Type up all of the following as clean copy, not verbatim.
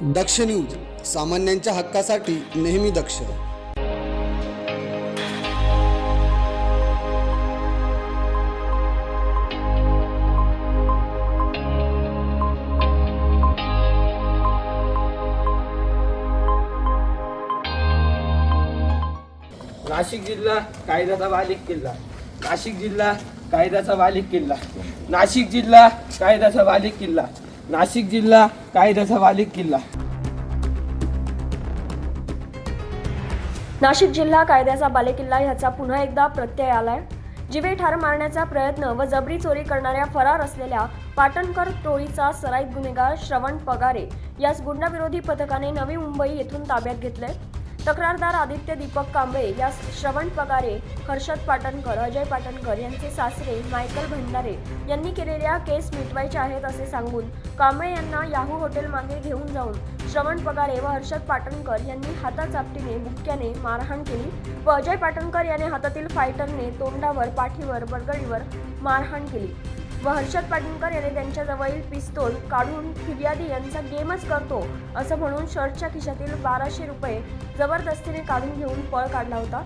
दक्ष news, सामान्यांच्या हक्कासाठी नेहमी दक्ष. नाशिक जिल्हा कायद्याचा बालेक किल्ला. नाशिक जिल्हा कायद्याचा बालेक किल्ला. नाशिक जिल्हा कायद्याचा बालेक किल्ला. नाशिक जिल्हा कायद्याचा बालेक किल्ला. नाशिक जिल्हा कायद्याचा बालेकिल्ला ह्याचा पुन्हा एकदा प्रत्यय आलाय. जीवे ठार मारण्याचा प्रयत्न व जबरी चोरी करणाऱ्या फरार असलेल्या पाटणकर टोळीचा सराईत गुन्हेगार श्रवण पगारे यास गुंडाविरोधी पथकाने नवी मुंबई येथून ताब्यात घेतले. तक्रारदार आदित्य दीपक कांबळे यास श्रवण पगारे, हर्षद पाटणकर, अजय पाटणकर यांचे सासरे मायकल भंडारे यांनी केलेल्या केस मिटवायच्या आहेत असे सांगून कांबळे यांना याहू हॉटेल मागे घेऊन जाऊन श्रवण पगारे व हर्षद पाटणकर यांनी हाताचापटीने बुक्क्याने मारहाण केली व अजय पाटणकर याने हातातील फायटरने तोंडावर, पाठीवर, बरगडीवर मारहाण केली व हर्षद पाटणकर याने त्यांच्याजवळील पिस्तूल काढून फिर्यादी यांचा गेमच करतो असं म्हणून शर्टच्या खिशातील 1200 रुपये जबरदस्तीने काढून घेऊन पळ काढला होता.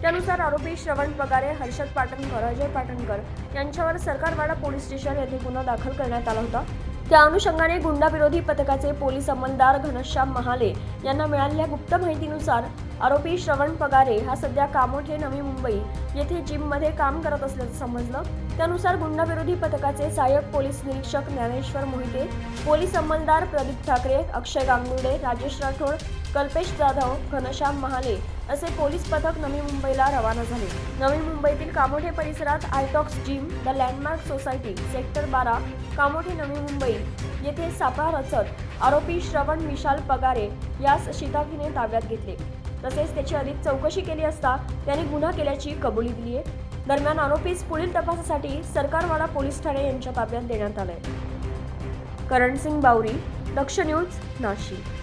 त्यानुसार आरोपी श्रवण पगारे, हर्षद पाटणकर, अजय पाटणकर यांच्यावर सरकारवाडा पोलीस स्टेशन येथे गुन्हा दाखल करण्यात आला होता. त्या अनुषंगाने गुंडाविरोधी पथकाचे पोलीस अंमलदार घनश्याम महाले यांना मिळालेल्या गुप्त माहितीनुसार आरोपी श्रवण पगारे हा सध्या कामोठे नवी मुंबई येथे जिममध्ये काम करत असल्याचं समजलं. त्यानुसार गुंडाविरोधी पथकाचे सहाय्यक पोलीस निरीक्षक ज्ञानेश्वर मोहिते, पोलीस अंमलदार प्रदीप ठाकरे, अक्षय गांगुर्डे, राजेश राठोड, कल्पेश जाधव, घनश्याम महाले असे पोलीस पथक नवी मुंबईला रवाना झाले. नवी मुंबईतील कामोठे परिसरात Itox gym, the Landmark Society, sector 12, Kamothe Navi Mumbai येथे सापळा रचत आरोपी श्रवण विशाल पगारे यास शिताफीने ताब्यात घेतले. तसेच त्याची अधिक चौकशी केली असता त्याने गुन्हा केल्याची कबुली दिली आहे. दरम्यान आरोपीस पुढील तपासासाठी सरकारवाडा पोलीस ठाणे यांच्या ताब्यात देण्यात आले. करणसिंग बावरी, दक्ष न्यूज, नाशिक.